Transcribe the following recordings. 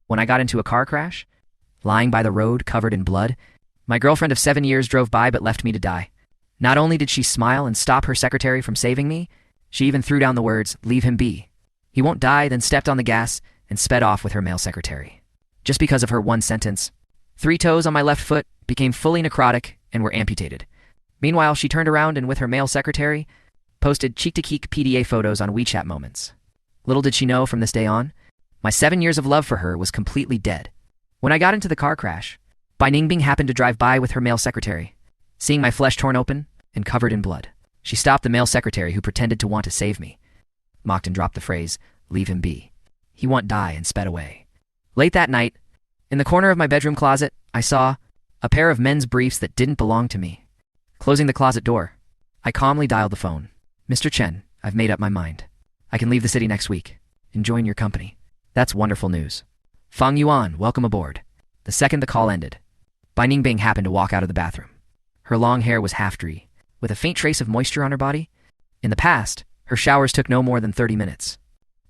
when I got into a car crash, lying by the road covered in blood. My girlfriend of 7 years drove by but left me to die. Not only did she smile and stop her secretary from saving me, she even threw down the words, "Leave him be. He won't die," then stepped on the gas and sped off with her male secretary. Just because of her one sentence. 3 toes on my left foot became fully necrotic and were amputated. Meanwhile, she turned around and with her male secretary, posted cheek-to-cheek PDA photos on WeChat moments. Little did she know from this day on, my 7 years of love for her was completely dead. When I got into the car crash, Bai Ningbing happened to drive by with her male secretary. Seeing my flesh torn open and covered in blood, she stopped the male secretary who pretended to want to save me, mocked and dropped the phrase, "Leave him be. He won't die," and sped away. Late that night, in the corner of my bedroom closet, I saw a pair of men's briefs that didn't belong to me. Closing the closet door, I calmly dialed the phone. "Mr. Chen, I've made up my mind. I can leave the city next week and join your company." "That's wonderful news. Fang Yuan, welcome aboard." The second the call ended, Bai Ningbing happened to walk out of the bathroom. Her long hair was half-dry, with a faint trace of moisture on her body. In the past, her showers took no more than 30 minutes.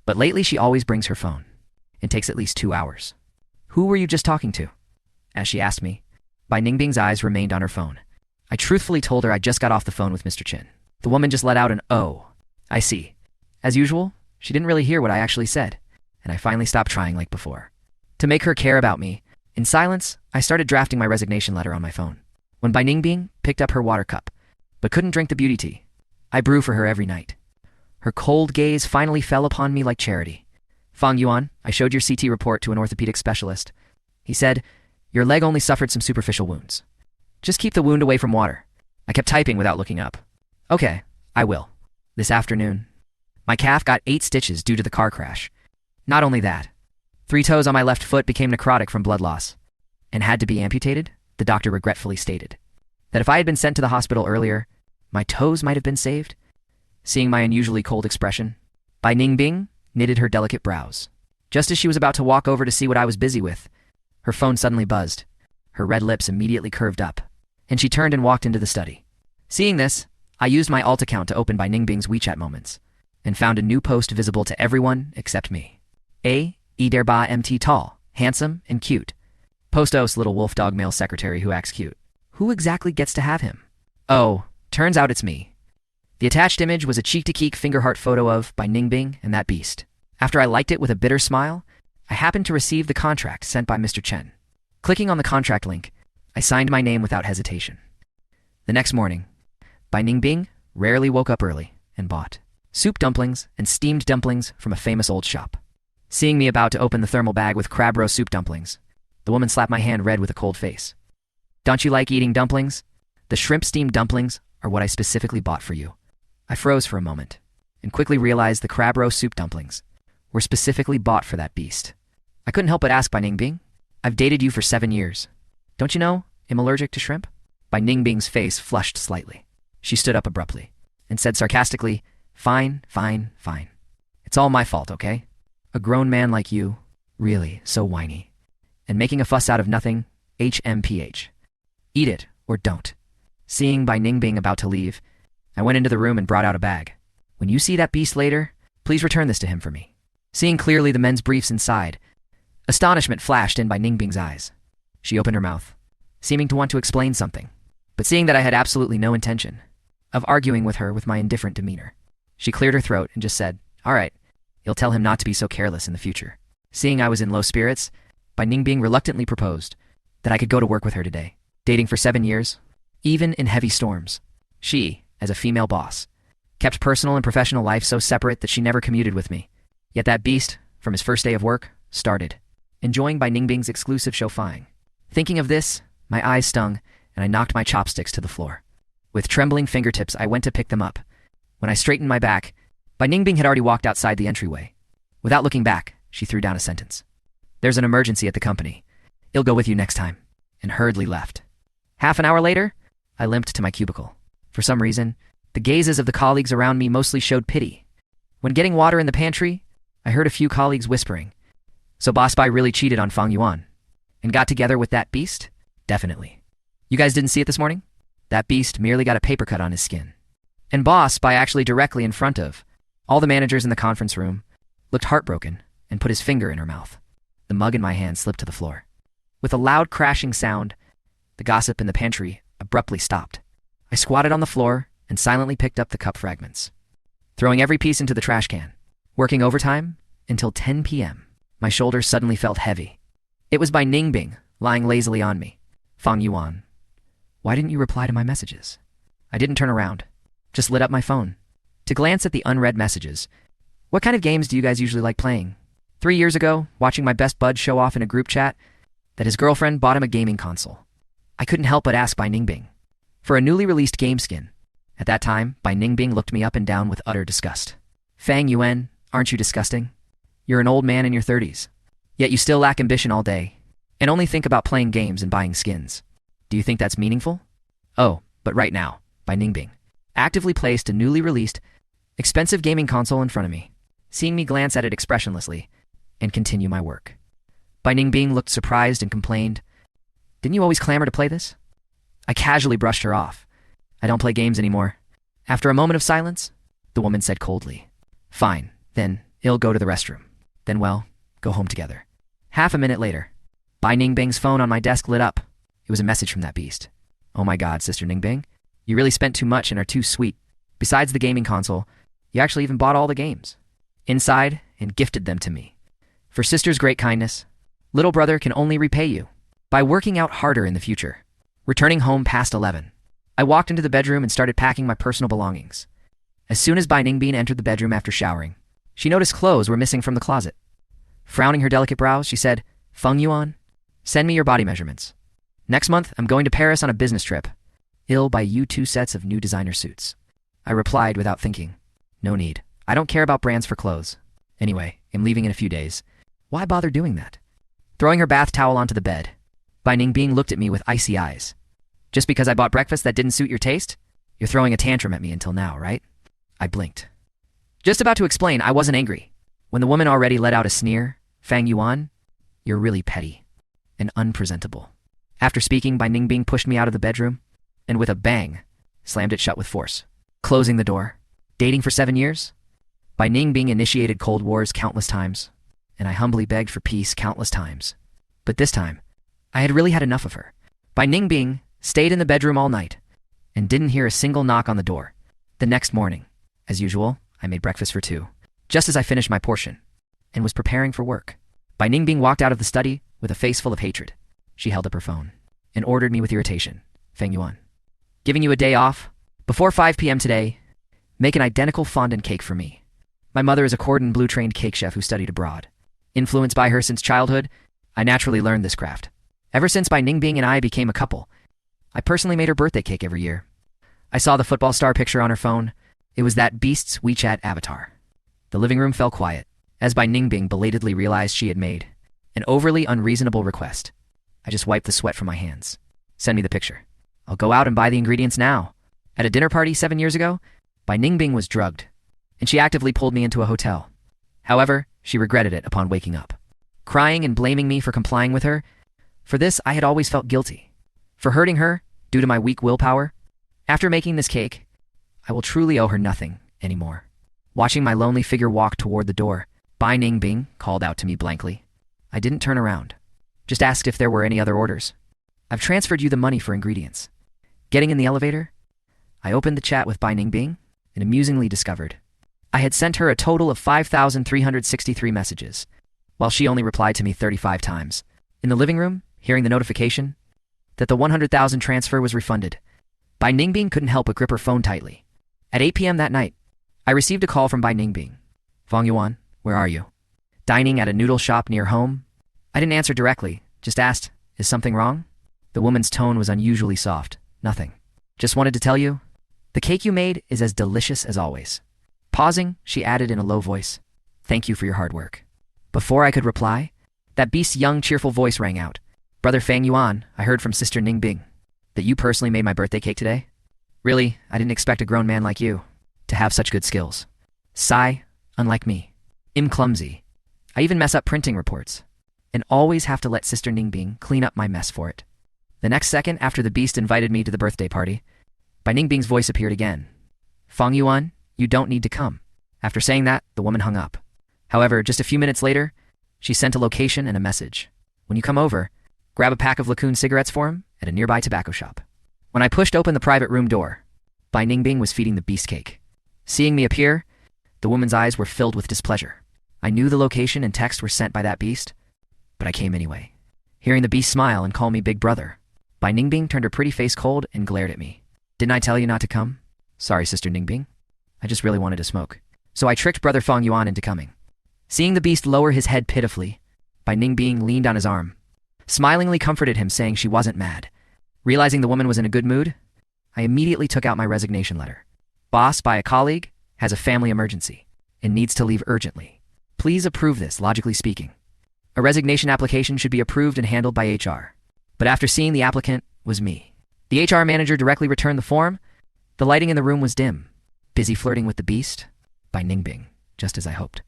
But lately she always brings her phone. It takes at least 2 hours. "Who were you just talking to?" as she asked me. Bai Ningbing's eyes remained on her phone. I truthfully told her I just got off the phone with Mr. Chen. The woman just let out an "Oh, I see." As usual, she didn't really hear what I actually said, and I finally stopped trying like before. To make her care about me, in silence, I started drafting my resignation letter on my phone. When Bai Ningbing picked up her water cup, but couldn't drink the beauty tea, I brew for her every night. Her cold gaze finally fell upon me like charity. "Fang Yuan, I showed your CT report to an orthopedic specialist. He said, your leg only suffered some superficial wounds. Just keep the wound away from water." I kept typing without looking up. "Okay, I will. This afternoon." My calf got 8 stitches due to the car crash. Not only that, 3 toes on my left foot became necrotic from blood loss and had to be amputated, the doctor regretfully stated. That if I had been sent to the hospital earlier, my toes might have been saved. Seeing my unusually cold expression, Bai Ningbing knitted her delicate brows. Just as she was about to walk over to see what I was busy with, her phone suddenly buzzed. Her red lips immediately curved up, and she turned and walked into the study. Seeing this, I used my alt account to open Bai Ningbing's WeChat moments, and found a new post visible to everyone except me. "Derba MT tall, handsome, and cute. Postos little wolf dog male secretary who acts cute. Who exactly gets to have him?" Oh, turns out it's me. The attached image was a cheek-to-cheek finger heart photo of Bai Ningbing and that beast. After I liked it with a bitter smile, I happened to receive the contract sent by Mr. Chen. Clicking on the contract link, I signed my name without hesitation. The next morning, Bai Ningbing rarely woke up early and bought soup dumplings and steamed dumplings from a famous old shop. Seeing me about to open the thermal bag with crab roast soup dumplings, the woman slapped my hand red with a cold face. "Don't you like eating dumplings? The shrimp steamed dumplings are what I specifically bought for you." I froze for a moment and quickly realized the crab roast soup dumplings were specifically bought for that beast. I couldn't help but ask Bai Ningbing, "I've dated you for 7 years. Don't you know I'm allergic to shrimp?" Bai Ningbing's face flushed slightly. She stood up abruptly and said sarcastically, Fine. It's all my fault, okay? A grown man like you, really, so whiny. And making a fuss out of nothing, HMPH. Eat it, or don't." Seeing Bai Ningbing about to leave, I went into the room and brought out a bag. "When you see that beast later, please return this to him for me." Seeing clearly the men's briefs inside, astonishment flashed in Bai Ningbing's eyes. She opened her mouth, seeming to want to explain something, but seeing that I had absolutely no intention of arguing with her with my indifferent demeanor, she cleared her throat and just said, "All right, you'll tell him not to be so careless in the future." Seeing I was in low spirits, Bai Ningbing reluctantly proposed that I could go to work with her today. Dating for 7 years, even in heavy storms, she, as a female boss, kept personal and professional life so separate that she never commuted with me. Yet that beast, from his first day of work, started enjoying Bai Ningbing's exclusive chauffeuring. Thinking of this, my eyes stung, and I knocked my chopsticks to the floor. With trembling fingertips, I went to pick them up. When I straightened my back, Bai Ningbing had already walked outside the entryway. Without looking back, she threw down a sentence. "There's an emergency at the company. I'll go with you next time," and hurriedly left. Half an hour later, I limped to my cubicle. For some reason, the gazes of the colleagues around me mostly showed pity. When getting water in the pantry, I heard a few colleagues whispering, "So Boss Bai really cheated on Fang Yuan and got together with that beast?" Definitely. You guys didn't see it this morning? That beast merely got a paper cut on his skin. And Boss Bai, actually directly in front of all the managers in the conference room, looked heartbroken and put his finger in her mouth. The mug in my hand slipped to the floor. With a loud crashing sound, the gossip in the pantry abruptly stopped. I squatted on the floor and silently picked up the cup fragments, throwing every piece into the trash can. Working overtime until 10 p.m., my shoulders suddenly felt heavy. It was by Ningbing, lying lazily on me. Fang Yuan, why didn't you reply to my messages? I didn't turn around, just lit up my phone to glance at the unread messages. What kind of games do you guys usually like playing? 3 years ago, watching my best bud show off in a group chat that his girlfriend bought him a gaming console. I couldn't help but ask Bai Ningbing for a newly released game skin. At that time, Bai Ningbing looked me up and down with utter disgust. Fang Yuan, aren't you disgusting? You're an old man in your 30s, yet you still lack ambition all day, and only think about playing games and buying skins. Do you think that's meaningful? Oh, but right now, Bai Ningbing actively placed a newly released, expensive gaming console in front of me, seeing me glance at it expressionlessly and continue my work. Bai Ningbing looked surprised and complained, "Didn't you always clamor to play this?" I casually brushed her off. "I don't play games anymore." After a moment of silence, the woman said coldly, "Fine, then I'll go to the restroom. Then, well, go home together." Half a minute later, Bai Ningbing's phone on my desk lit up. It was a message from that beast. "Oh my god, Sister Ningbing, you really spent too much and are too sweet. Besides the gaming console, you actually even bought all the games inside and gifted them to me. For Sister's great kindness, little brother can only repay you by working out harder in the future." Returning home past 11, I walked into the bedroom and started packing my personal belongings. As soon as Bai Ningbing entered the bedroom after showering, she noticed clothes were missing from the closet. Frowning her delicate brows, she said, "Feng Yuan, send me your body measurements. Next month, I'm going to Paris on a business trip. I'll buy you 2 sets of new designer suits." I replied without thinking, "No need. I don't care about brands for clothes. Anyway, I'm leaving in a few days. Why bother doing that?" Throwing her bath towel onto the bed, Bai Ningbing looked at me with icy eyes. "Just because I bought breakfast that didn't suit your taste? You're throwing a tantrum at me until now, right?" I blinked. Just about to explain, I wasn't angry, when the woman already let out a sneer. "Fang Yuan, you're really petty and unpresentable." After speaking, Bai Ningbing pushed me out of the bedroom, and with a bang, slammed it shut with force, closing the door. Dating for 7 years? Bai Ningbing initiated cold wars countless times, and I humbly begged for peace countless times. But this time, I had really had enough of her. Bai Ningbing stayed in the bedroom all night, and didn't hear a single knock on the door. The next morning, as usual, I made breakfast for 2, just as I finished my portion, and was preparing for work. Bai Ningbing walked out of the study with a face full of hatred. She held up her phone, and ordered me with irritation, "Feng Yuan, giving you a day off. Before 5 p.m. today, make an identical fondant cake for me. My mother is a cordon bleu trained cake chef who studied abroad. Influenced by her since childhood, I naturally learned this craft. Ever since Bai Ningbing and I became a couple, I personally made her birthday cake every year." I saw the football star picture on her phone. It was that beast's WeChat avatar. The living room fell quiet, as Bai Ningbing belatedly realized she had made an overly unreasonable request. I just wiped the sweat from my hands. "Send me the picture. I'll go out and buy the ingredients now." At a dinner party 7 years ago, Bai Ningbing was drugged, and she actively pulled me into a hotel. However, she regretted it upon waking up, crying and blaming me for complying with her. For this, I had always felt guilty, for hurting her due to my weak willpower. After making this cake, I will truly owe her nothing anymore. Watching my lonely figure walk toward the door, Bai Ningbing called out to me blankly. I didn't turn around, just asked if there were any other orders. "I've transferred you the money for ingredients." Getting in the elevator, I opened the chat with Bai Ningbing and amusingly discovered I had sent her a total of 5,363 messages, while she only replied to me 35 times. In the living room, hearing the notification that the 100,000 transfer was refunded, Bai Ningbing couldn't help but grip her phone tightly. At 8 p.m. that night, I received a call from Bai Ningbing. "Fang Yuan, where are you?" "Dining at a noodle shop near home." I didn't answer directly, just asked, "Is something wrong?" The woman's tone was unusually soft. "Nothing. Just wanted to tell you, the cake you made is as delicious as always." Pausing, she added in a low voice, "Thank you for your hard work." Before I could reply, that beast's young, cheerful voice rang out. "Brother Fang Yuan, I heard from Sister Ningbing that you personally made my birthday cake today. Really, I didn't expect a grown man like you to have such good skills. Sigh, unlike me. I'm clumsy. I even mess up printing reports, and always have to let Sister Ningbing clean up my mess for it." The next second, after the beast invited me to the birthday party, Bai Ningbing's voice appeared again. "Fang Yuan, you don't need to come." After saying that, the woman hung up. However, just a few minutes later, She sent a location and a message. When you come over, grab a pack of Lacoon cigarettes for him at a nearby tobacco shop. When I pushed open the private room door, Bai Ningbing was feeding the beast cake. Seeing me appear, the woman's eyes were filled with displeasure. I knew the location and text were sent by that beast, but I came anyway. Hearing the beast smile and call me big brother, Bai Ningbing turned her pretty face cold and glared at me. Didn't I tell you not to come? Sorry, Sister Ningbing. I just really wanted to smoke. So I tricked Brother Fang Yuan into coming. Seeing the beast lower his head pitifully, Bai Ningbing leaned on his arm, smilingly comforted him, saying she wasn't mad. Realizing the woman was in a good mood, I immediately took out my resignation letter. Boss, by a colleague, has a family emergency and needs to leave urgently. Please approve this, logically speaking. A resignation application should be approved and handled by HR. But after seeing the applicant was me. The HR manager directly returned the form. The lighting in the room was dim. Busy flirting with the beast? Bai Ningbing, just as I hoped.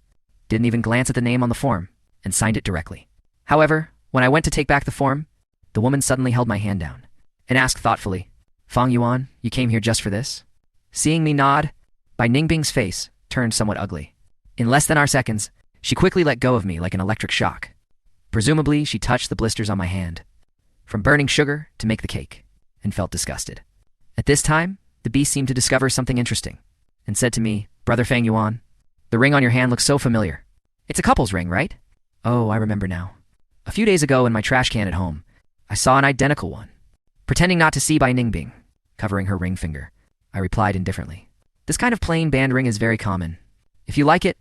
Didn't even glance at the name on the form and signed it directly. However, when I went to take back the form, the woman suddenly held my hand down and asked thoughtfully, Fang Yuan, you came here just for this? Seeing me nod, Bai Ningbing's face turned somewhat ugly. In less than 2 seconds, she quickly let go of me like an electric shock. Presumably, she touched the blisters on my hand, from burning sugar to make the cake, and felt disgusted. At this time, the beast seemed to discover something interesting, and said to me, Brother Fang Yuan, the ring on your hand looks so familiar. It's a couple's ring, right? Oh, I remember now. A few days ago in my trash can at home, I saw an identical one. Pretending not to see Bai Ningbing, covering her ring finger, I replied indifferently. This kind of plain band ring is very common. If you like it,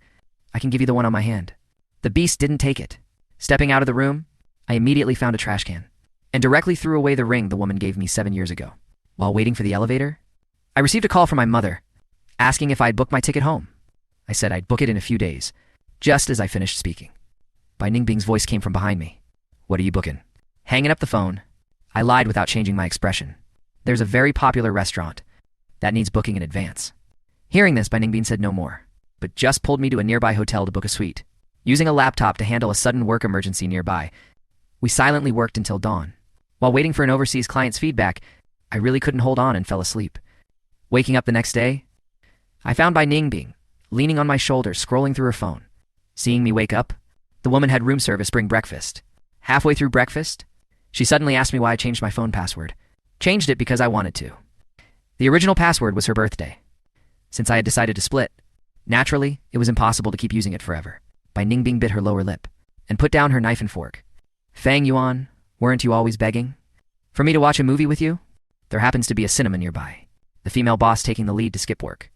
I can give you the one on my hand. The beast didn't take it. Stepping out of the room, I immediately found a trash can and directly threw away the ring the woman gave me 7 years ago. While waiting for the elevator, I received a call from my mother, asking if I'd booked my ticket home. I said I'd book it in a few days, just as I finished speaking. Bai Ningbing's voice came from behind me. What are you booking? Hanging up the phone, I lied without changing my expression. There's a very popular restaurant that needs booking in advance. Hearing this, Bai Ningbing said no more, but just pulled me to a nearby hotel to book a suite. Using a laptop to handle a sudden work emergency nearby, we silently worked until dawn. While waiting for an overseas client's feedback, I really couldn't hold on and fell asleep. Waking up the next day, I found Bai Ningbing leaning on my shoulder, scrolling through her phone. Seeing me wake up, the woman had room service bring breakfast. Halfway through breakfast, she suddenly asked me why I changed my phone password. Changed it because I wanted to. The original password was her birthday. Since I had decided to split, naturally, it was impossible to keep using it forever. Bai Ningbing bit her lower lip and put down her knife and fork. Fang Yuan, weren't you always begging for me to watch a movie with you? There happens to be a cinema nearby, the female boss taking the lead to skip work.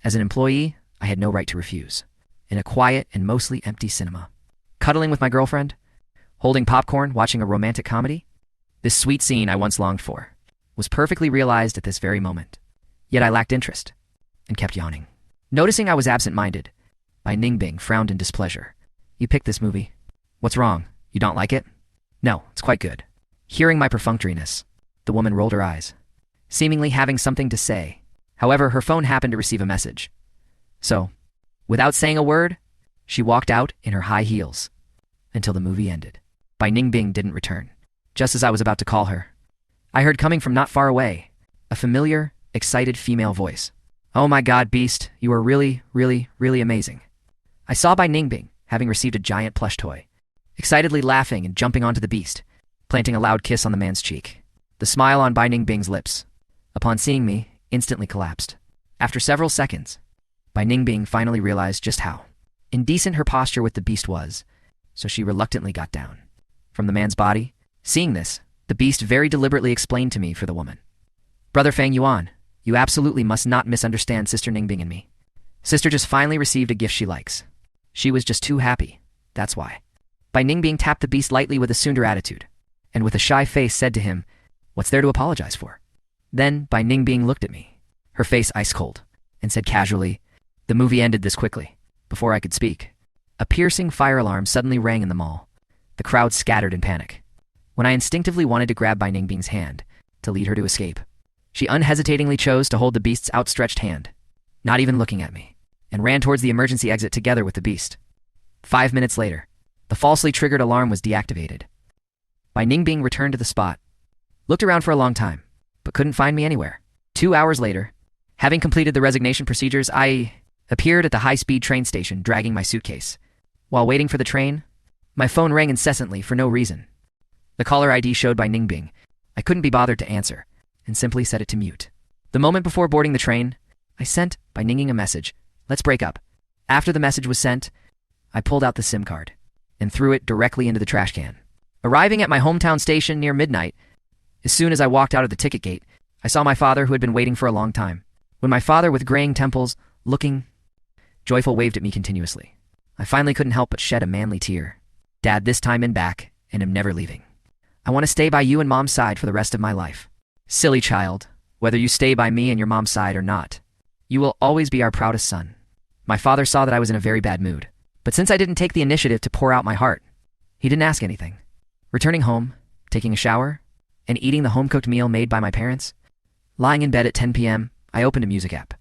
As an employee, I had no right to refuse. In a quiet and mostly empty cinema, cuddling with my girlfriend, holding popcorn, watching a romantic comedy, this sweet scene I once longed for was perfectly realized at this very moment. Yet I lacked interest and kept yawning. Noticing I was absent-minded, Bai Ningbing frowned in displeasure. You picked this movie. What's wrong? You don't like it? No, it's quite good. Hearing my perfunctoriness, the woman rolled her eyes, seemingly having something to say. However, her phone happened to receive a message. So, without saying a word, she walked out in her high heels until the movie ended. Bai Ningbing didn't return. Just as I was about to call her, I heard coming from not far away a familiar, excited female voice. Oh my God, Beast, you are really, really, really amazing. I saw Bai Ningbing having received a giant plush toy, excitedly laughing and jumping onto the beast, planting a loud kiss on the man's cheek. The smile on Bai Ningbing's lips, upon seeing me, instantly collapsed. After several seconds, Bai Ningbing finally realized just how indecent her posture with the beast was, so she reluctantly got down from the man's body. Seeing this, the beast very deliberately explained to me for the woman. Brother Fang Yuan, you absolutely must not misunderstand Sister Ningbing and me. Sister just finally received a gift she likes. She was just too happy, that's why. Bai Ningbing tapped the beast lightly with a tsundere attitude, and with a shy face said to him, what's there to apologize for? Then Bai Ningbing looked at me, her face ice cold, and said casually, the movie ended this quickly. Before I could speak, a piercing fire alarm suddenly rang in the mall. The crowd scattered in panic. When I instinctively wanted to grab Bai Ningbing's hand to lead her to escape, she unhesitatingly chose to hold the beast's outstretched hand, not even looking at me, and ran towards the emergency exit together with the beast. 5 minutes later, the falsely triggered alarm was deactivated. Bai Ningbing returned to the spot, looked around for a long time, but couldn't find me anywhere. 2 hours later, having completed the resignation procedures, I appeared at the high-speed train station dragging my suitcase. While waiting for the train, My phone rang incessantly for no reason. The caller ID showed by Ningbing. I couldn't be bothered to answer, and simply set it to mute. The moment before boarding the train, I sent by Ninging a message. Let's break up. After the message was sent, I pulled out the SIM card and threw it directly into the trash can. Arriving at my hometown station near midnight, as soon as I walked out of the ticket gate, I saw my father who had been waiting for a long time. When my father, with graying temples, looking joyful, waved at me continuously, I finally couldn't help but shed a manly tear. Dad, this time in back, and am never leaving. I want to stay by you and Mom's side for the rest of my life. Silly child, whether you stay by me and your mom's side or not, you will always be our proudest son. My father saw that I was in a very bad mood, but since I didn't take the initiative to pour out my heart, he didn't ask anything. Returning home, taking a shower, and eating the home-cooked meal made by my parents, lying in bed at 10 p.m., I opened a music app,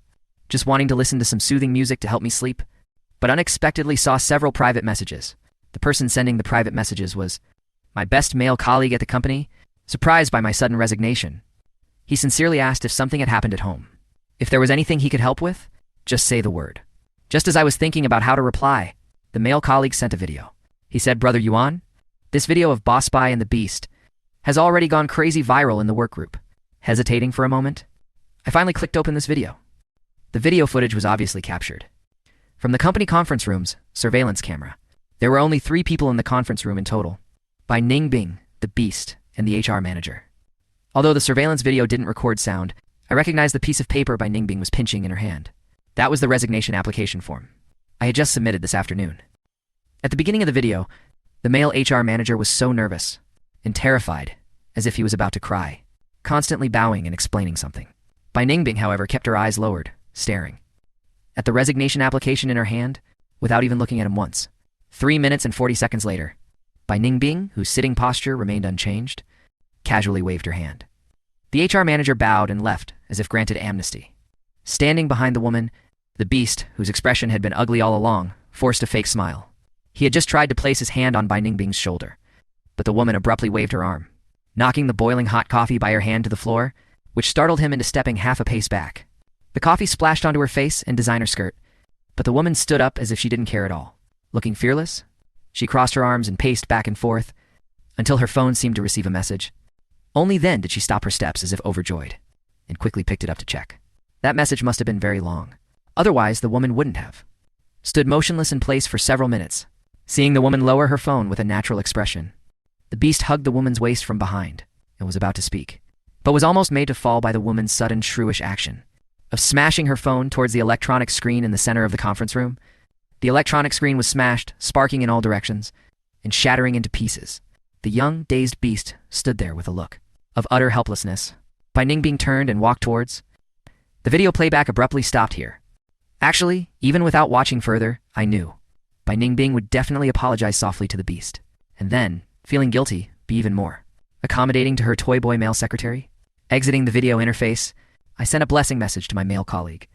just wanting to listen to some soothing music to help me sleep, but unexpectedly saw several private messages. The person sending the private messages was my best male colleague at the company, surprised by my sudden resignation. He sincerely asked if something had happened at home. If there was anything he could help with, just say the word. Just as I was thinking about how to reply, the male colleague sent a video. He said, Brother Yuan, this video of Boss Spy and the Beast has already gone crazy viral in the work group. Hesitating for a moment, I finally clicked open this video. The video footage was obviously captured from the company conference room's surveillance camera. There were only 3 people in the conference room in total, by Ningbing, the Beast, and the HR manager. Although the surveillance video didn't record sound, I recognized the piece of paper by Ningbing was pinching in her hand. That was the resignation application form I had just submitted this afternoon. At the beginning of the video, the male HR manager was so nervous and terrified, as if he was about to cry, constantly bowing and explaining something. Bai Ningbing, however, kept her eyes lowered, staring at the resignation application in her hand, without even looking at him once. 3 minutes and 40 seconds later, Bai Ningbing, whose sitting posture remained unchanged, casually waved her hand. The HR manager bowed and left, as if granted amnesty. Standing behind the woman, the Beast, whose expression had been ugly all along, forced a fake smile. He had just tried to place his hand on Bai Ningbing's shoulder, but the woman abruptly waved her arm, knocking the boiling hot coffee by her hand to the floor, which startled him into stepping half a pace back. The coffee splashed onto her face and designer skirt, but the woman stood up as if she didn't care at all. Looking fearless, she crossed her arms and paced back and forth until her phone seemed to receive a message. Only then did she stop her steps as if overjoyed, and quickly picked it up to check. That message must have been very long. Otherwise, the woman wouldn't have stood motionless in place for several minutes, seeing the woman lower her phone with a natural expression. The Beast hugged the woman's waist from behind and was about to speak, but was almost made to fall by the woman's sudden shrewish action of smashing her phone towards the electronic screen in the center of the conference room. The electronic screen was smashed, sparking in all directions, and shattering into pieces. The young, dazed Beast stood there with a look of utter helplessness. Bai Ningbing turned and walked towards. The video playback abruptly stopped here. Actually, even without watching further, I knew Bai Ningbing would definitely apologize softly to the Beast, and then, feeling guilty, be even more accommodating to her toy boy male secretary. Exiting the video interface, I sent a blessing message to my male colleague.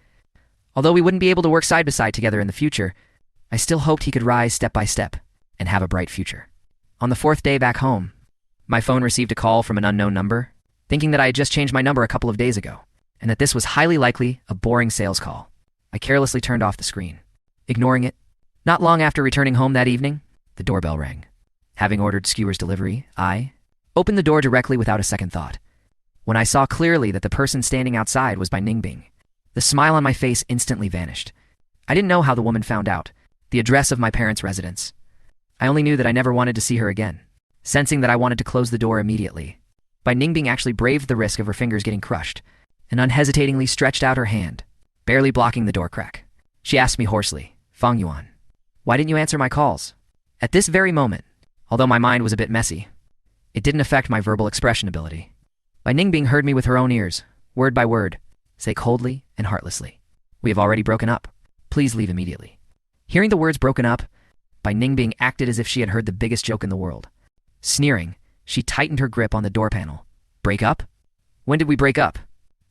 Although we wouldn't be able to work side by side together in the future, I still hoped he could rise step by step and have a bright future. On the 4th day back home, my phone received a call from an unknown number, thinking that I had just changed my number a couple of days ago, and that this was highly likely a boring sales call. I carelessly turned off the screen, ignoring it. Not long after returning home that evening, the doorbell rang. Having ordered skewers delivery, I opened the door directly without a second thought. When I saw clearly that the person standing outside was Bai Ningbing, the smile on my face instantly vanished. I didn't know how the woman found out the address of my parents' residence. I only knew that I never wanted to see her again. Sensing that I wanted to close the door immediately, Bai Ningbing actually braved the risk of her fingers getting crushed and unhesitatingly stretched out her hand, barely blocking the door crack. She asked me hoarsely, Fang Yuan, why didn't you answer my calls? At this very moment, although my mind was a bit messy, it didn't affect my verbal expression ability. Bai Ningbing heard me with her own ears, word by word, say coldly and heartlessly, we have already broken up. Please leave immediately. Hearing the words broken up, Bai Ningbing acted as if she had heard the biggest joke in the world. Sneering, she tightened her grip on the door panel. Break up? When did we break up?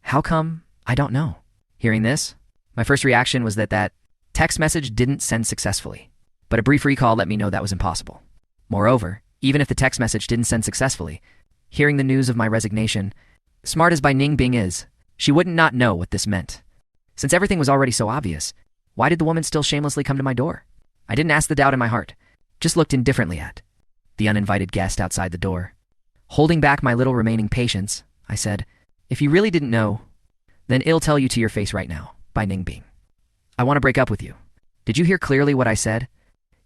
How come? I don't know. Hearing this, my first reaction was that text message didn't send successfully, but a brief recall let me know that was impossible. Moreover, even if the text message didn't send successfully, hearing the news of my resignation, smart as Bai Ningbing is, she wouldn't not know what this meant. Since everything was already so obvious, why did the woman still shamelessly come to my door? I didn't ask the doubt in my heart. just looked indifferently at the uninvited guest outside the door. Holding back my little remaining patience, I said, "If you really didn't know, then I'll tell you to your face right now, by Ningbing. I want to break up with you. Did you hear clearly what I said?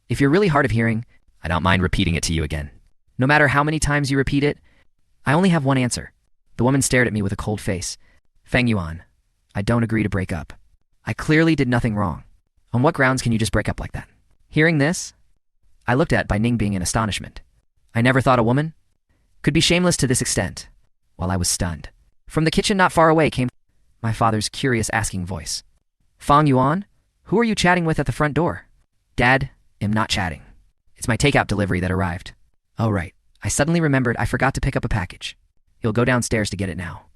If you're really hard of hearing, I don't mind repeating it to you again. No matter how many times you repeat it, I only have one answer." The woman stared at me with a cold face. "Fang Yuan, I don't agree to break up. I clearly did nothing wrong. On what grounds can you just break up like that?" Hearing this, I looked at Bai Ningbing in astonishment. I never thought a woman could be shameless to this extent. While I was stunned, from the kitchen not far away came my father's curious asking voice. "Fang Yuan, who are you chatting with at the front door?" "Dad, I'm not chatting. It's my takeout delivery that arrived." "Oh right, I suddenly remembered I forgot to pick up a package. You'll go downstairs to get it now."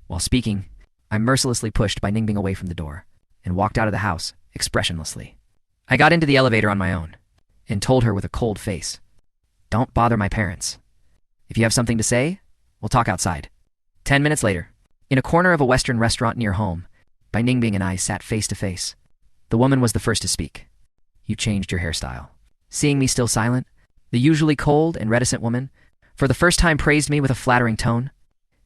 While speaking, I mercilessly pushed Bai Ningbing away from the door and walked out of the house expressionlessly. I got into the elevator on my own and told her with a cold face, "Don't bother my parents. If you have something to say, we'll talk outside." 10 minutes later, in a corner of a Western restaurant near home, Bai Ningbing and I sat face to face. The woman was the first to speak. "You changed your hairstyle." Seeing me still silent, the usually cold and reticent woman for the first time praised me with a flattering tone.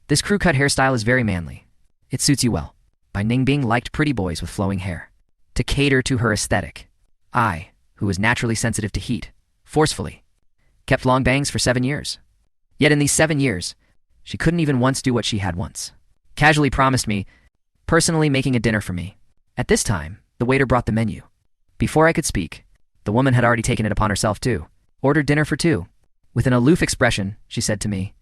"This crew-cut hairstyle is very manly. It suits you well." Bai Ningbing liked pretty boys with flowing hair. To cater to her aesthetic, I, who was naturally sensitive to heat, forcefully kept long bangs for 7 years. Yet in these 7 years, she couldn't even once do what she had once. Casually promised me, personally making a dinner for me. At this time, the waiter brought the menu. Before I could speak, the woman had already taken it upon herself to order dinner for 2. With an aloof expression, she said to me,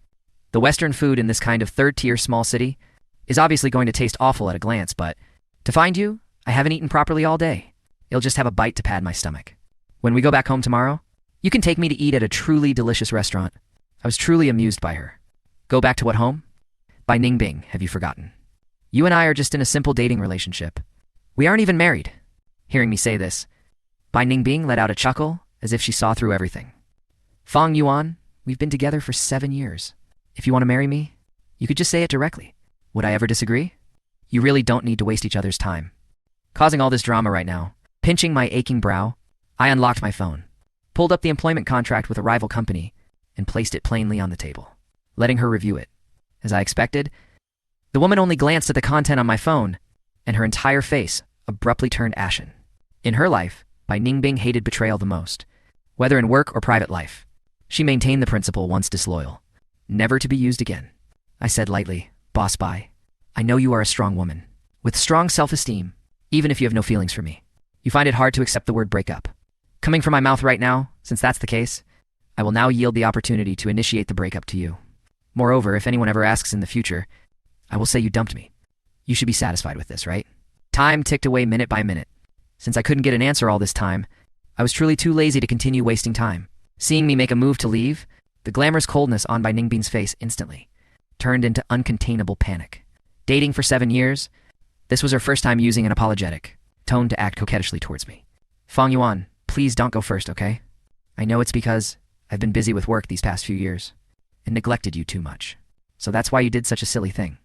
"The Western food in this kind of third-tier small city is obviously going to taste awful at a glance, but to find you, I haven't eaten properly all day. I'll just have a bite to pad my stomach. When we go back home tomorrow, you can take me to eat at a truly delicious restaurant." I was truly amused by her. Go back to what home? Bai Ningbing, have you forgotten? You and I are just in a simple dating relationship. We aren't even married. Hearing me say this, Bai Ningbing let out a chuckle as if she saw through everything. "Fang Yuan, we've been together for 7 years. If you want to marry me, you could just say it directly. Would I ever disagree? You really don't need to waste each other's time." Causing all this drama right now, pinching my aching brow, I unlocked my phone, pulled up the employment contract with a rival company, and placed it plainly on the table, letting her review it. As I expected, the woman only glanced at the content on my phone, and her entire face abruptly turned ashen. In her life, Bai Ningbing hated betrayal the most, whether in work or private life. She maintained the principle once disloyal, never to be used again. I said lightly, "Boss Bai, I know you are a strong woman, with strong self-esteem, even if you have no feelings for me. You find it hard to accept the word breakup. Coming from my mouth right now, since that's the case, I will now yield the opportunity to initiate the breakup to you. Moreover, if anyone ever asks in the future, I will say you dumped me. You should be satisfied with this, right?" Time ticked away minute by minute. Since I couldn't get an answer all this time, I was truly too lazy to continue wasting time. Seeing me make a move to leave, the glamorous coldness on Bai Ningbing's face instantly turned into uncontainable panic. Dating for 7 years, this was her first time using an apologetic tone to act coquettishly towards me. "Fang Yuan, please don't go first, okay? I know it's because I've been busy with work these past few years and neglected you too much. So that's why you did such a silly thing.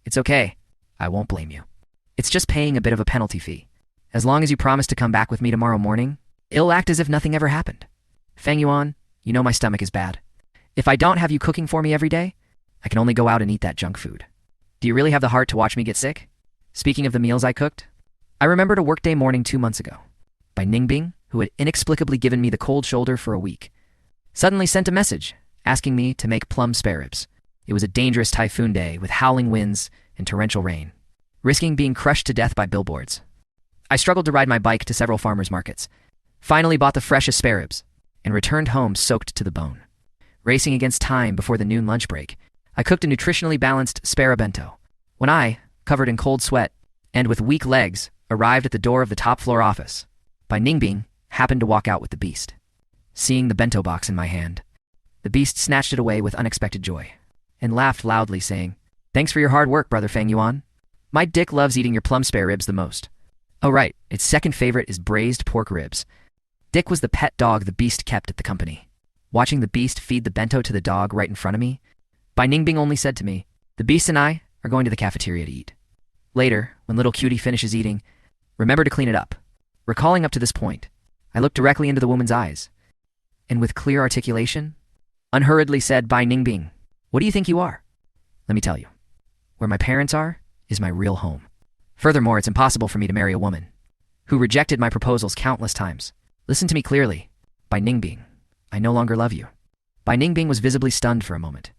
It's okay. I won't blame you. It's just paying a bit of a penalty fee. As long as you promise to come back with me tomorrow morning, it'll act as if nothing ever happened. Fang Yuan, you know my stomach is bad. If I don't have you cooking for me every day, I can only go out and eat that junk food. Do you really have the heart to watch me get sick?" Speaking of the meals I cooked, I remembered a workday morning 2 months ago. Bai Ningbing, who had inexplicably given me the cold shoulder for a week, suddenly sent a message asking me to make plum spare ribs. It was a dangerous typhoon day with howling winds and torrential rain, risking being crushed to death by billboards. I struggled to ride my bike to several farmers' markets, finally bought the freshest spare ribs, and returned home soaked to the bone. Racing against time before the noon lunch break, I cooked a nutritionally balanced spare bento. When I, covered in cold sweat and with weak legs, arrived at the door of the top-floor office, Bai Ningbing happened to walk out with the beast. Seeing the bento box in my hand, the beast snatched it away with unexpected joy and laughed loudly, saying, "Thanks for your hard work, brother Fang Yuan. My dick loves eating your plum spare ribs the most." Oh right, its second favorite is braised pork ribs. Dick was the pet dog the beast kept at the company. Watching the beast feed the bento to the dog right in front of me, Bai Ningbing only said to me, "The beast and I are going to the cafeteria to eat. Later, when little cutie finishes eating, remember to clean it up." Recalling up to this point, I looked directly into the woman's eyes and with clear articulation, unhurriedly said, "Bai Ningbing, what do you think you are? Let me tell you, where my parents are is my real home. Furthermore, it's impossible for me to marry a woman who rejected my proposals countless times. Listen to me clearly. Bai Ningbing, I no longer love you." Bai Ningbing was visibly stunned for a moment.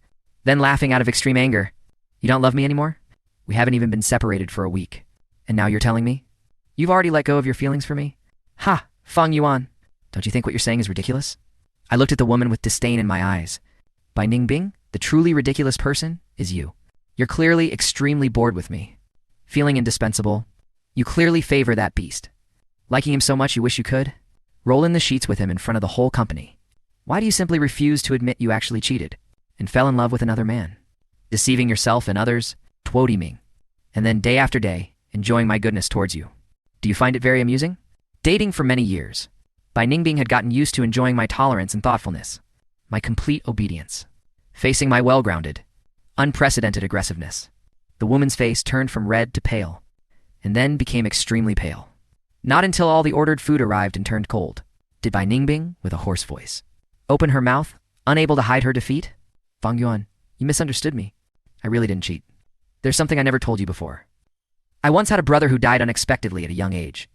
Then laughing out of extreme anger, "You don't love me anymore? We haven't even been separated for a week. And now you're telling me? You've already let go of your feelings for me? Ha, Fang Yuan, don't you think what you're saying is ridiculous?" I looked at the woman with disdain in my eyes. "Bai Ningbing, the truly ridiculous person is you. You're clearly extremely bored with me. Feeling indispensable. You clearly favor that beast. Liking him so much you wish you could roll in the sheets with him in front of the whole company. Why do you simply refuse to admit you actually cheated and fell in love with another man? Deceiving yourself and others, ming, and then day after day, enjoying my goodness towards you. Do you find it very amusing?" Dating for many years, Bai Ningbing had gotten used to enjoying my tolerance and thoughtfulness, my complete obedience. Facing my well-grounded, unprecedented aggressiveness, the woman's face turned from red to pale, and then became extremely pale. Not until all the ordered food arrived and turned cold did Bai Ningbing, with a hoarse voice, open her mouth, unable to hide her defeat. "Fang Yuan, you misunderstood me. I really didn't cheat. There's something I never told you before. I once had a brother who died unexpectedly at a young age.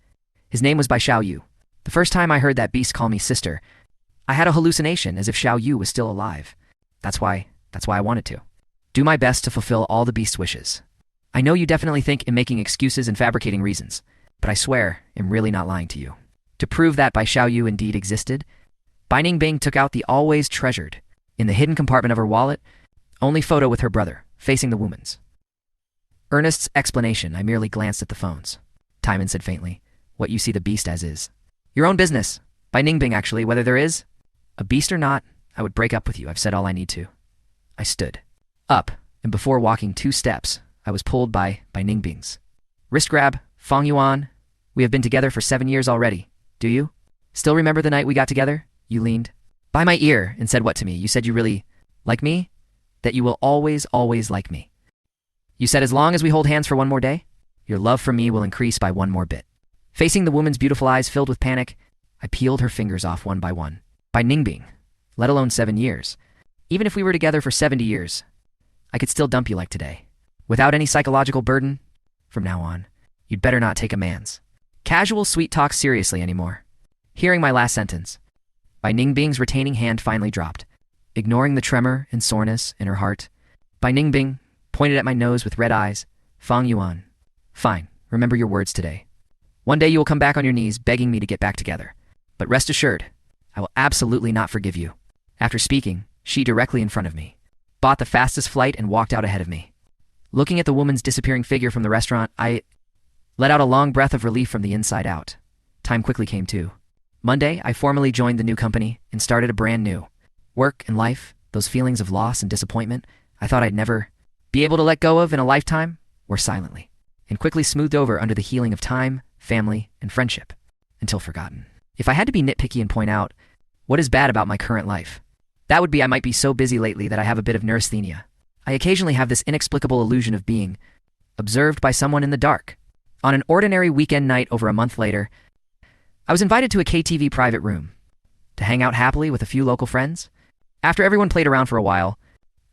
His name was Bai Xiao Yu. The first time I heard that beast call me sister, I had a hallucination as if Xiao Yu was still alive. That's why I wanted to do my best to fulfill all the beast's wishes. I know you definitely think I'm making excuses and fabricating reasons, but I swear I'm really not lying to you." To prove that Bai Xiao Yu indeed existed, Bai Ningbing took out the always treasured, in the hidden compartment of her wallet, only photo with her brother, facing the woman's. Ernest's explanation, I merely glanced at the phones. Timon said faintly, "What you see the beast as is your own business. Bai Ningbing, actually, whether there is a beast or not, I would break up with you. I've said all I need to." I stood up, and before walking 2 steps, I was pulled by Ningbing's wrist grab. "Fang Yuan, we have been together for 7 years already. Do you still remember the night we got together? You leaned by my ear and said what to me? You said you really like me? That you will always, always like me. You said as long as we hold hands for one more day, your love for me will increase by one more bit." Facing the woman's beautiful eyes filled with panic, I peeled her fingers off one by one. "Bai Ningbing, let alone 7 years. Even if we were together for 70 years, I could still dump you like today, without any psychological burden. From now on, you'd better not take a man's casual sweet talk seriously anymore." Hearing my last sentence, Bai Ningbing's retaining hand finally dropped. Ignoring the tremor and soreness in her heart, Bai Ningbing pointed at my nose with red eyes. "Fang Yuan, fine, remember your words today. One day you will come back on your knees begging me to get back together. But rest assured, I will absolutely not forgive you." After speaking, she directly in front of me bought the fastest flight and walked out ahead of me. Looking at the woman's disappearing figure from the restaurant, I let out a long breath of relief from the inside out. Time quickly came too. Monday, I formally joined the new company and started a brand new work and life. Those feelings of loss and disappointment I thought I'd never be able to let go of in a lifetime were silently and quickly smoothed over under the healing of time, family, and friendship, until forgotten. If I had to be nitpicky and point out what is bad about my current life, that would be I might be so busy lately that I have a bit of neurasthenia. I occasionally have this inexplicable illusion of being observed by someone in the dark. On an ordinary weekend night over a month later, I was invited to a KTV private room to hang out happily with a few local friends. After everyone played around for a while,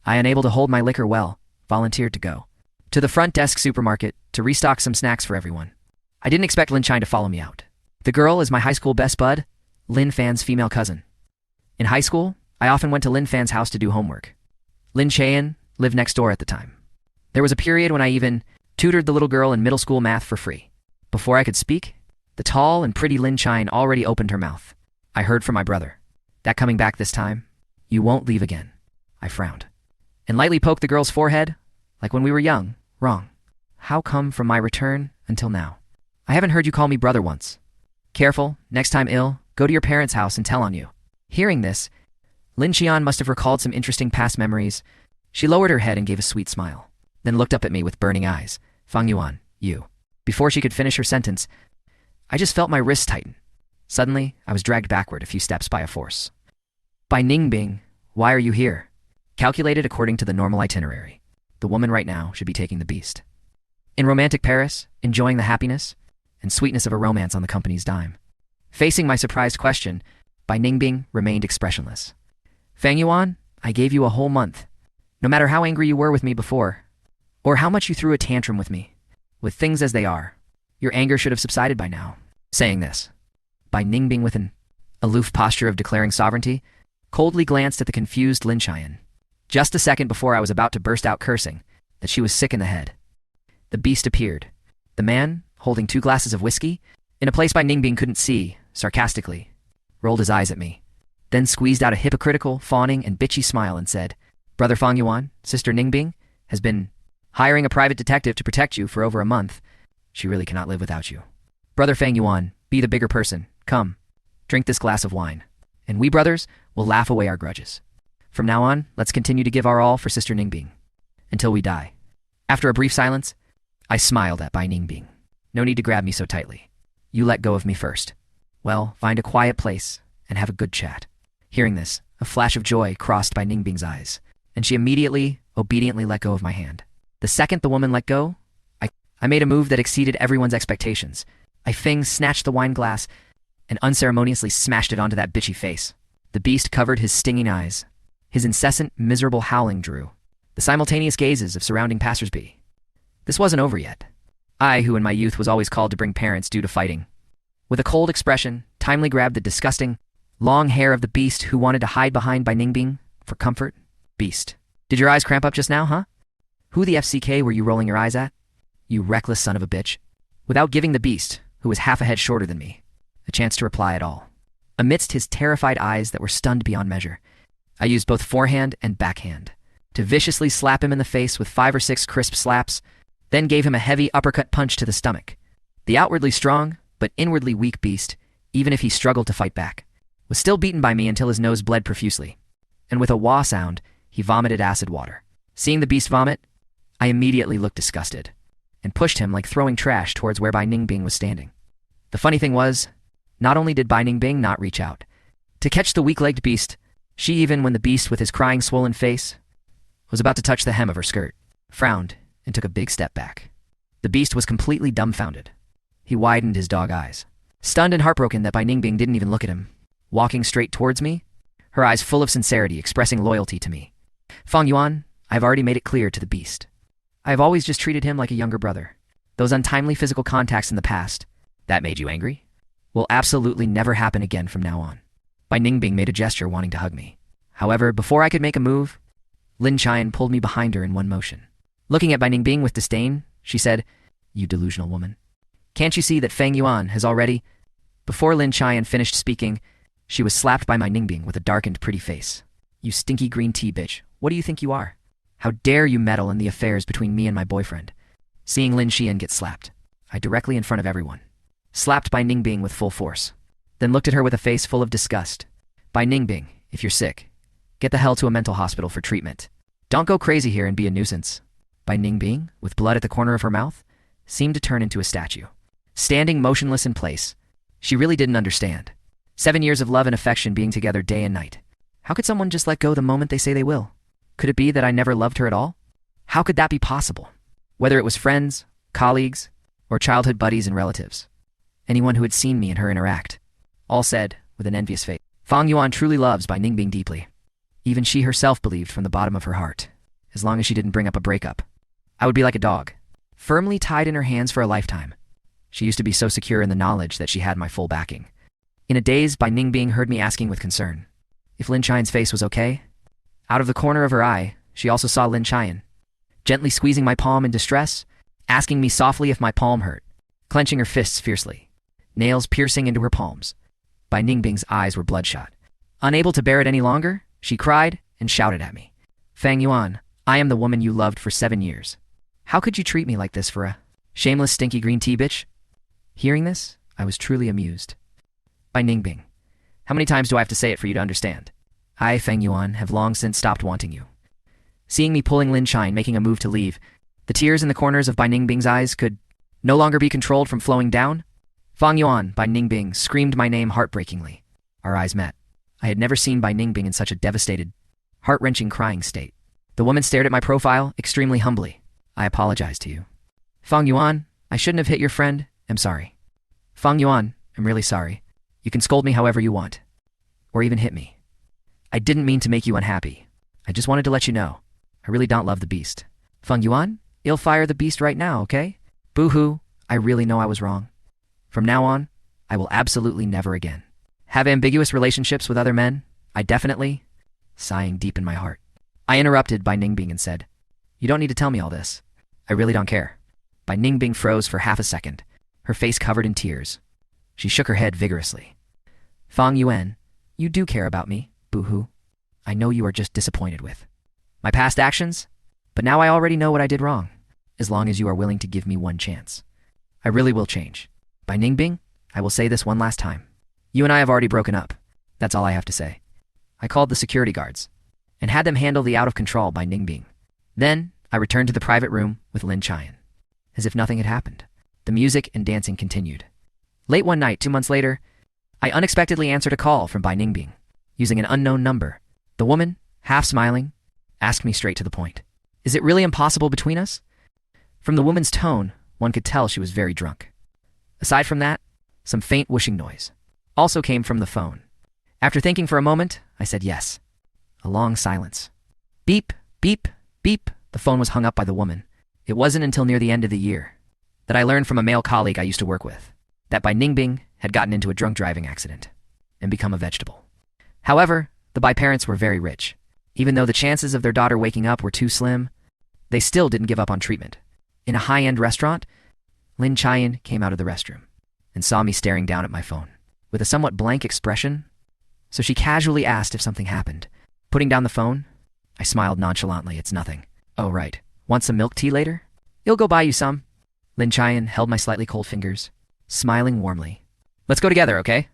I, unable to hold my liquor well, volunteered to go to the front desk supermarket to restock some snacks for everyone. I didn't expect Lin Chine to follow me out. The girl is my high school best bud, Lin Fan's female cousin. In high school, I often went to Lin Fan's house to do homework. Lin Chien lived next door at the time. There was a period when I even tutored the little girl in middle school math for free. Before I could speak, the tall and pretty Lin Chine already opened her mouth. I heard from my brother, "That coming back this time? You won't leave again." I frowned and lightly poked the girl's forehead, like when we were young. "Wrong. How come from my return until now? I haven't heard you call me brother once. Careful, next time ill, go to your parents' house and tell on you." Hearing this, Lin Qian must have recalled some interesting past memories. She lowered her head and gave a sweet smile, then looked up at me with burning eyes. "Fang Yuan, you." Before she could finish her sentence, I just felt my wrists tighten. Suddenly, I was dragged backward a few steps by a force. "Bai Ningbing, why are you here?" Calculated according to the normal itinerary, the woman right now should be taking the beast. In romantic Paris, enjoying the happiness and sweetness of a romance on the company's dime. Facing my surprised question, Bai Ningbing remained expressionless. Fang Yuan, I gave you a whole month. No matter how angry you were with me before, or how much you threw a tantrum with me, with things as they are, your anger should have subsided by now. Saying this, Bai Ningbing, with an aloof posture of declaring sovereignty, coldly glanced at the confused Lin Qian. Just a second before I was about to burst out cursing that she was sick in the head, the beast appeared. The man, holding 2 glasses of whiskey, in a place Bai Ningbing couldn't see, sarcastically, rolled his eyes at me, then squeezed out a hypocritical, fawning, and bitchy smile and said, Brother Fang Yuan, Sister Ningbing, has been hiring a private detective to protect you for over a month. She really cannot live without you. Brother Fang Yuan, be the bigger person. Come, drink this glass of wine, and we brothers will laugh away our grudges. From now on, let's continue to give our all for Sister Ningbing, until we die. After a brief silence, I smiled at Bai Ningbing. No need to grab me so tightly. You let go of me first. Well, find a quiet place and have a good chat. Hearing this, a flash of joy crossed Bai Ningbing's eyes, and she immediately, obediently let go of my hand. The second the woman let go, I made a move that exceeded everyone's expectations. Fang snatched the wine glass and unceremoniously smashed it onto that bitchy face. The beast covered his stinging eyes. His incessant, miserable howling drew the simultaneous gazes of surrounding passersby. This wasn't over yet. I, who in my youth was always called to bring parents due to fighting, with a cold expression, timely grabbed the disgusting, long hair of the beast who wanted to hide behind Bai Ningbing for comfort. Beast, did your eyes cramp up just now, huh? Who the FCK were you rolling your eyes at? You reckless son of a bitch. Without giving the beast, who was half a head shorter than me, a chance to reply at all. Amidst his terrified eyes that were stunned beyond measure, I used both forehand and backhand to viciously slap him in the face with 5 or 6 crisp slaps, then gave him a heavy uppercut punch to the stomach. The outwardly strong, but inwardly weak beast, even if he struggled to fight back, was still beaten by me until his nose bled profusely, and with a wah sound, he vomited acid water. Seeing the beast vomit, I immediately looked disgusted, and pushed him like throwing trash towards where Bai Ningbing was standing. The funny thing was, not only did Bai Ningbing not reach out to catch the weak-legged beast, she even, when the beast with his crying swollen face was about to touch the hem of her skirt, frowned and took a big step back. The beast was completely dumbfounded. He widened his dog eyes, stunned and heartbroken that Bai Ningbing didn't even look at him, walking straight towards me, her eyes full of sincerity, expressing loyalty to me. Fang Yuan, I've already made it clear to the beast. I have always just treated him like a younger brother. Those untimely physical contacts in the past, that made you angry, will absolutely never happen again from now on. Bai Ningbing made a gesture wanting to hug me. However, before I could make a move, Lin Qian pulled me behind her in one motion. Looking at Bai Ningbing with disdain, she said, You delusional woman. Can't you see that Fang Yuan has already... Before Lin Qian finished speaking, she was slapped by Bai Ningbing with a darkened pretty face. You stinky green tea bitch, what do you think you are? How dare you meddle in the affairs between me and my boyfriend? Seeing Lin Qian get slapped, I directly in front of everyone slapped Bai Ningbing with full force, then looked at her with a face full of disgust. Bai Ningbing, if you're sick, get the hell to a mental hospital for treatment. Don't go crazy here and be a nuisance. Bai Ningbing, with blood at the corner of her mouth, seemed to turn into a statue. Standing motionless in place, she really didn't understand. 7 years of love and affection being together day and night. How could someone just let go the moment they say they will? Could it be that I never loved her at all? How could that be possible? Whether it was friends, colleagues, or childhood buddies and relatives. Anyone who had seen me and her interact, all said, with an envious face, Fang Yuan truly loves Bai Ningbing deeply. Even she herself believed from the bottom of her heart, as long as she didn't bring up a breakup, I would be like a dog, firmly tied in her hands for a lifetime. She used to be so secure in the knowledge that she had my full backing. In a daze, Bai Ningbing heard me asking with concern if Lin Qian's face was okay. Out of the corner of her eye, she also saw Lin Qian, gently squeezing my palm in distress, asking me softly if my palm hurt, clenching her fists fiercely, nails piercing into her palms. Bai Ningbing's eyes were bloodshot. Unable to bear it any longer, she cried and shouted at me. Fang Yuan, I am the woman you loved for 7 years. How could you treat me like this for a shameless stinky green tea bitch? Hearing this, I was truly amused. Bai Ningbing, how many times do I have to say it for you to understand? I, Fang Yuan, have long since stopped wanting you. Seeing me pulling Lin Qian making a move to leave, the tears in the corners of Bai Ningbing's eyes could no longer be controlled from flowing down. Fang Yuan, Bai Ningbing screamed my name heartbreakingly. Our eyes met. I had never seen Bai Ningbing in such a devastated, heart-wrenching crying state. The woman stared at my profile extremely humbly. I apologize to you. Fang Yuan, I shouldn't have hit your friend. I'm sorry. Fang Yuan, I'm really sorry. You can scold me however you want. or even hit me. I didn't mean to make you unhappy. I just wanted to let you know. I really don't love the beast. Fang Yuan, you'll fire the beast right now, okay? Boo-hoo, I really know I was wrong. From now on, I will absolutely never again have ambiguous relationships with other men. I definitely, sighing deep in my heart. I interrupted Bai Ningbing and said, you don't need to tell me all this. I really don't care. Bai Ningbing froze for half a second, her face covered in tears. She shook her head vigorously. Fang Yuan, you do care about me, boo-hoo. I know you are just disappointed with my past actions, but now I already know what I did wrong, as long as you are willing to give me one chance. I really will change. Bai Ningbing, I will say this one last time. You and I have already broken up. That's all I have to say. I called the security guards and had them handle the out-of-control Bai Ningbing. Then I returned to the private room with Lin Qian. As if nothing had happened, the music and dancing continued. Late one night, 2 months later, I unexpectedly answered a call from Bai Ningbing, using an unknown number. The woman, half smiling, asked me straight to the point. Is it really impossible between us? From the woman's tone, one could tell she was very drunk. Aside from that, some faint whooshing noise also came from the phone. After thinking for a moment, I said yes. A long silence. Beep, beep, beep. The phone was hung up by the woman. It wasn't until near the end of the year that I learned from a male colleague I used to work with that Bai Ningbing had gotten into a drunk driving accident and become a vegetable. However, the Bai parents were very rich. Even though the chances of their daughter waking up were too slim, they still didn't give up on treatment. In a high-end restaurant, Lin Qian came out of the restroom and saw me staring down at my phone with a somewhat blank expression, so she casually asked if something happened. Putting down the phone, I smiled nonchalantly. It's nothing. Oh, right. Want some milk tea later? You'll go buy you some. Lin Qian held my slightly cold fingers, smiling warmly. Let's go together, okay?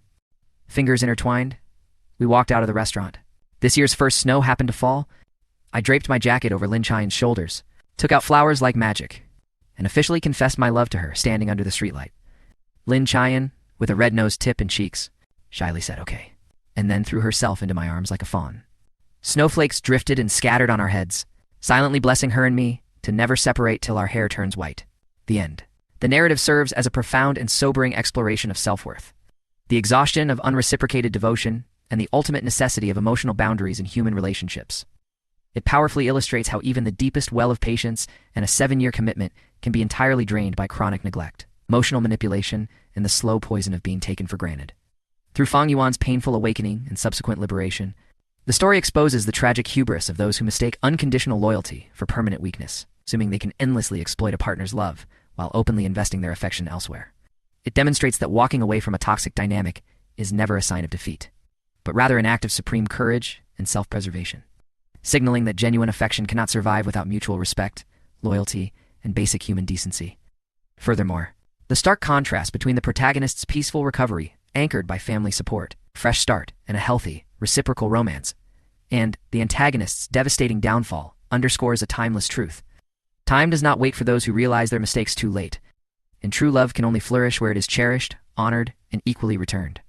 Fingers intertwined, we walked out of the restaurant. This year's first snow happened to fall. I draped my jacket over Lin Qian's shoulders, took out flowers like magic, and officially confessed my love to her standing under the streetlight. Lin Qian, with a red-nosed tip and cheeks, shyly said okay, and then threw herself into my arms like a fawn. Snowflakes drifted and scattered on our heads, silently blessing her and me to never separate till our hair turns white. The end. The narrative serves as a profound and sobering exploration of self-worth, the exhaustion of unreciprocated devotion, and the ultimate necessity of emotional boundaries in human relationships. It powerfully illustrates how even the deepest well of patience and a 7-year commitment can be entirely drained by chronic neglect, emotional manipulation, and the slow poison of being taken for granted. Through Fang Yuan's painful awakening and subsequent liberation, the story exposes the tragic hubris of those who mistake unconditional loyalty for permanent weakness, assuming they can endlessly exploit a partner's love while openly investing their affection elsewhere. It demonstrates that walking away from a toxic dynamic is never a sign of defeat, but rather an act of supreme courage and self-preservation, signaling that genuine affection cannot survive without mutual respect, loyalty, and basic human decency. Furthermore, the stark contrast between the protagonist's peaceful recovery, anchored by family support, fresh start, and a healthy, reciprocal romance, and the antagonist's devastating downfall underscores a timeless truth. Time does not wait for those who realize their mistakes too late, and true love can only flourish where it is cherished, honored, and equally returned.